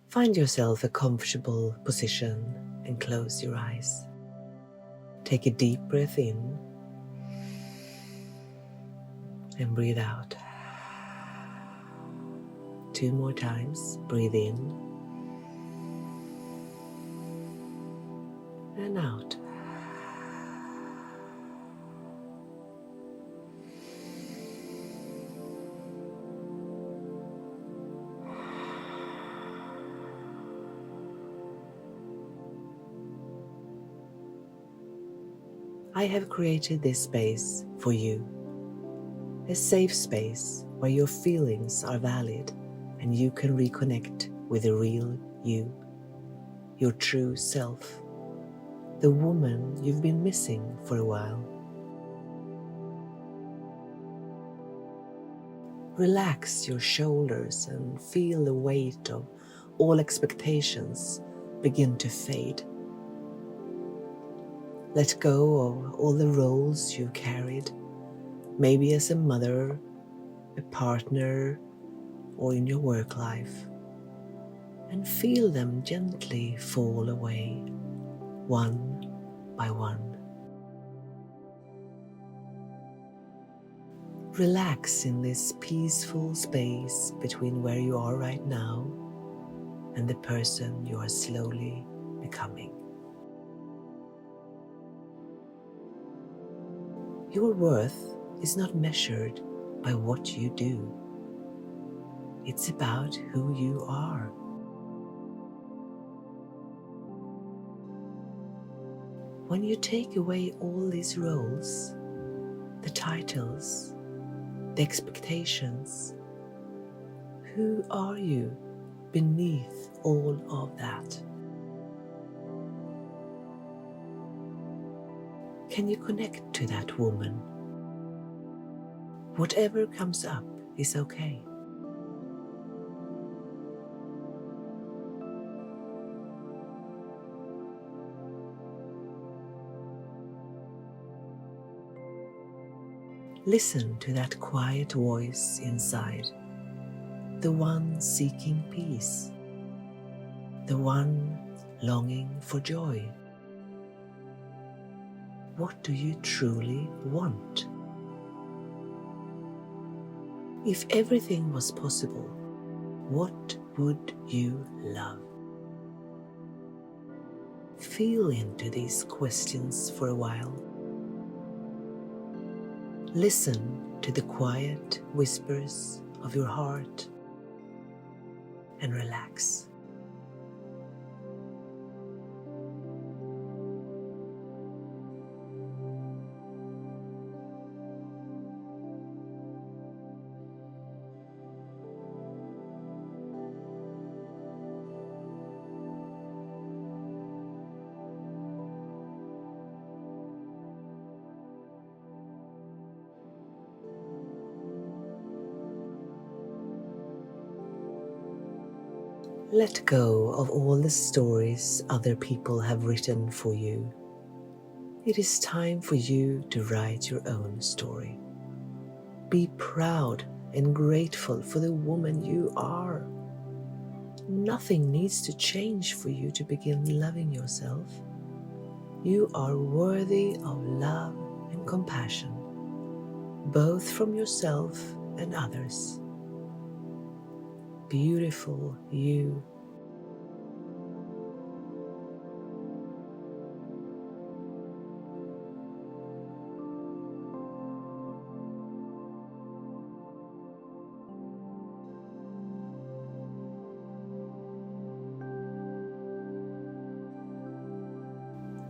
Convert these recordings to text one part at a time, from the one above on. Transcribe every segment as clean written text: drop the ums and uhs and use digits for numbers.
Find yourself a comfortable position and close your eyes. Take a deep breath in and breathe out. 2 more times. Breathe in and out. I have created this space for you, a safe space where your feelings are valid and you can reconnect with the real you, your true self, the woman you've been missing for a while. Relax your shoulders and feel the weight of all expectations begin to fade. Let go of all the roles you've carried, maybe as a mother, a partner, or in your work life, and feel them gently fall away, one by one. Relax in this peaceful space between where you are right now and the person you are slowly becoming. Your worth is not measured by what you do. It's about who you are. When you take away all these roles, the titles, the expectations, who are you beneath all of that? Can you connect to that woman? Whatever comes up is okay. Listen to that quiet voice inside, the one seeking peace, the one longing for joy. What do you truly want? If everything was possible, what would you love? Feel into these questions for a while. Listen to the quiet whispers of your heart and relax. Let go of all the stories other people have written for you. It is time for you to write your own story. Be proud and grateful for the woman you are. Nothing needs to change for you to begin loving yourself. You are worthy of love and compassion, both from yourself and others. Beautiful you.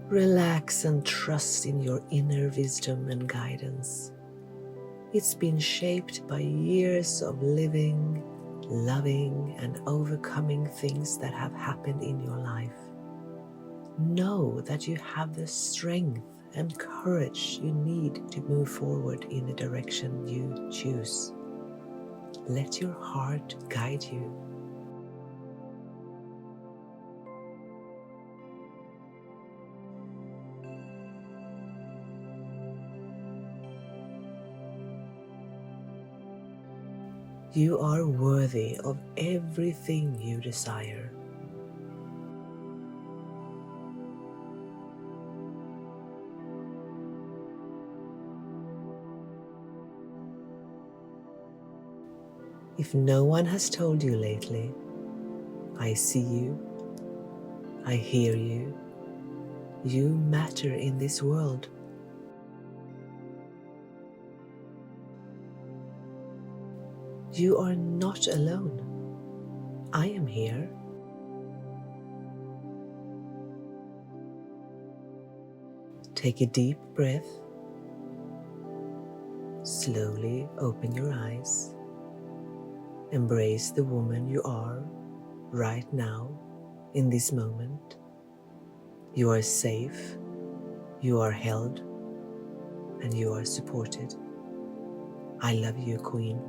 Relax and trust in your inner wisdom and guidance. It's been shaped by years of living, loving, and overcoming things that have happened in your life. Know that you have the strength and courage you need to move forward in the direction you choose. Let your heart guide you. You are worthy of everything you desire. If no one has told you lately, I see you, I hear you, you matter in this world. You are not alone. I am here. Take a deep breath. Slowly open your eyes. Embrace the woman you are right now in this moment. You are safe, you are held, and you are supported. I love you, Queen.